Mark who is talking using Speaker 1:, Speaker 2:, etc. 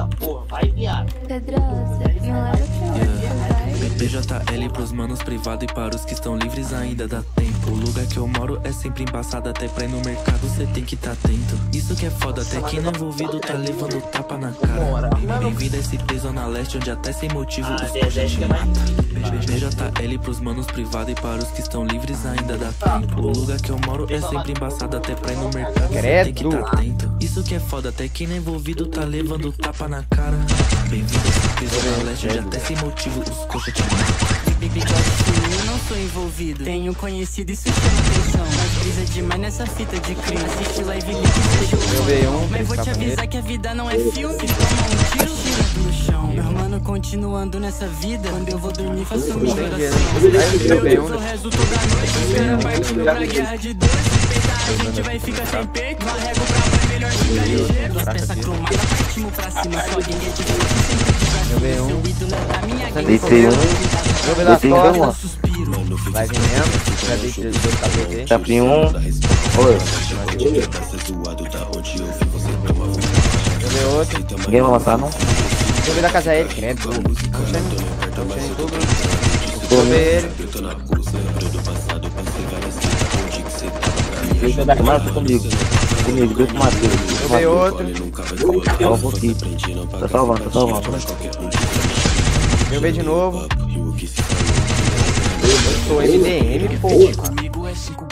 Speaker 1: Não, porra, vai, viado.
Speaker 2: Pedrosa, não leva
Speaker 3: BJL pros manos privado e para os que estão livres ainda dá tempo. O lugar que eu moro é sempre embaçado, até pra ir no mercado cê tem que tá atento. Isso que é foda, até quem não é envolvido tá levando tapa na cara. Bem-vindo a esse Zona Leste, onde até sem motivo os coxas te matam. BJL pros manos privado e para os que estão livres ainda dá tempo. O lugar que eu moro é sempre embaçado, até pra ir no mercado cê tem que tá atento. Isso que é foda, até quem não é envolvido tá levando tapa na cara. Bem-vindo a esse Zona Leste, onde até sem motivo os coxas te matam.
Speaker 4: Eu não sou envolvido, tenho conhecido, isso chama atenção. Mas brisa demais nessa fita de crime. Assiste live link, seja o mas vou te avisar que a vida não é filme. Toma um tiro, tira do chão. Meu mano continuando nessa vida. Quando eu vou dormir faço minha oração. Eu rezo toda noite, os caras partem pra guerra de dois. A gente vai ficar sem peito, varrego pra mãe, melhor ficar ligeiro. As peças cromadas, partimos pra cima, só quem é difícil sempre de pra cima. Seu ídolo é da minha gang.
Speaker 5: Deitei um.
Speaker 4: Eu vou dar costas.
Speaker 5: Vai vir mesmo. Já deixei os dois KBD.
Speaker 6: Tapei um.
Speaker 5: Oi. Eu vi outro.
Speaker 6: Ninguém vai matar, não?
Speaker 5: Eu vi da casa ele. Quem é burro? Eu vi ele.
Speaker 6: Deixa eu dar mais comigo. Comigo, deixa eu matar.
Speaker 5: Eu vi outro.
Speaker 6: Salva aqui. Tá salvando, tá salvando.
Speaker 5: Eu vi de novo. Eu sou MDM, porra.
Speaker 4: Comigo é 5